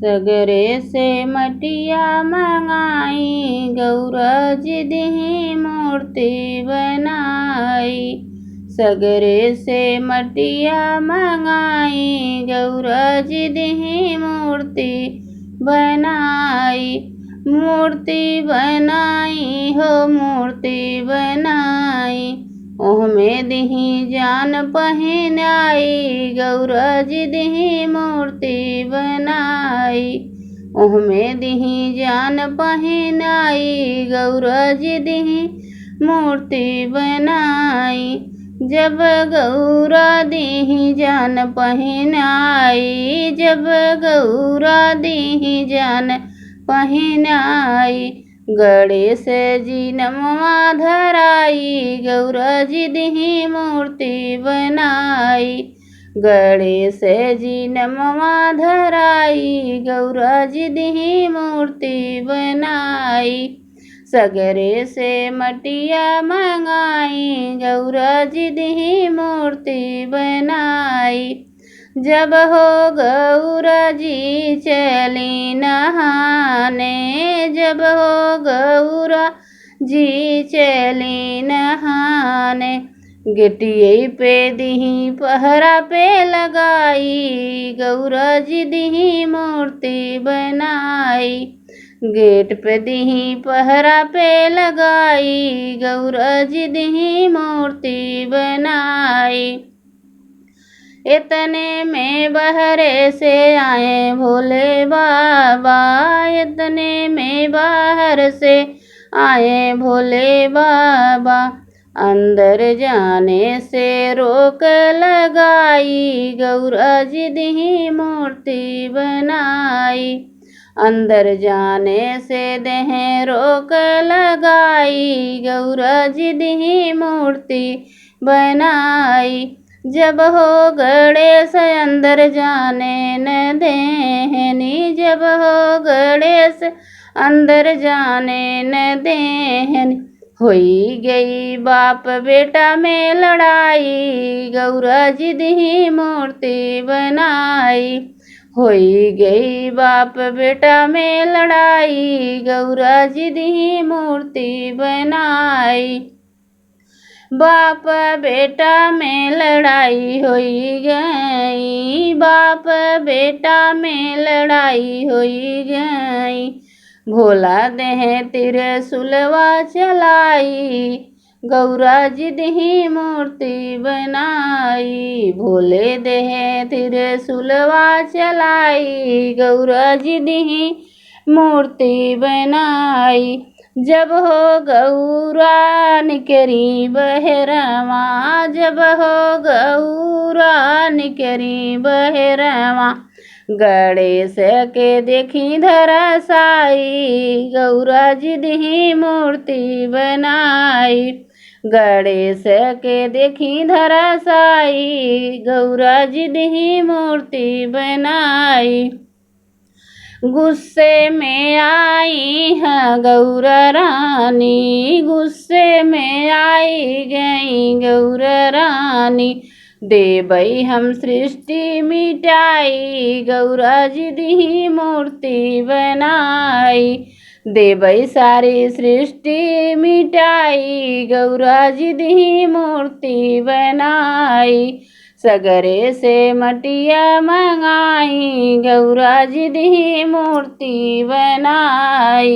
सगरे से मटिया मंगाई गौरा जी दिही मूर्ति बनाई। सगरे से मटिया मंगाई गौरा जी दिही मूर्ति बनाई। मूर्ति बनाई हो मूर्ति बनाई, ओहमे दिही जान पहिनाई गौरा जी दिही मूर्ति बनाई। ओहमे दिही जान पहिनाई गौरा जी दिही मूर्ति बनाई। जब गौरा दिही जान पहिनाई, जब गौरा दिही जान पहिनाई, गणेश जी नमवा धराई गौरा जी दिही मूर्ति बनाई। गणेश जी नमवा धराई गौरा जी दिही मूर्ति बनाई। सगरे से मटिया मंगाई गौरा जी दिही मूर्ति बनाई। जब हो गौरा जी चली नहाने, जब हो गौरा जी चली नहाने, गिटिये पे दिही पहरा पे लगाई गौरा जी दिही मूर्ति बनाई। गेट पे दिही पहरा पे लगाई गौरा जी दिही मूर्ति बनाई। इतने में बहरे से आए भोले बाबा, इतने में बाहर से आए भोले बाबा, अंदर जाने से रोक लगाई गौरा जी दिही मूर्ति बनाई। अंदर जाने से देह रोक लगाई गौरा जी दिही मूर्ति बनाई। जब हो गणेश अंदर जाने न देहनी, जब हो गणेश अंदर जाने न देहनी, होई गई बाप बेटा में लड़ाई गौरा जी दिही मूर्ति बनाई। होई गई बाप बेटा में लड़ाई गौरा जी दिही मूर्ति बनाई। बाप बेटा में लड़ाई होई गई, बाप बेटा में लड़ाई होई गई, भोला देह त्रिशूलवा चलाई गौरा जी दिही मूर्ति बनाई। भोले देह त्रिशूलवा चलाई गौरा जी दिही मूर्ति बनाई। जब हो गौरा निकरी बहरवा, जब हो गौरा निकरी बहरवा, गणेश के देखी धरसाई गौरा जी दिही मूर्ति बनाई। गणेश के देखी धरसाई गौरा जी दिही मूर्ति बनाई। गुस्से में आई है गौरा रानी, गुस्से में आई गई गौरा रानी, देवई हम सृष्टि मिटाई गौरा जी दिही मूर्ति बनाई। देवई सारी सृष्टि मिटाई गौरा जी दिही मूर्ति बनाई। सगरे से मटिया मंगाई गौरा जी दिही मूर्ति बनाई।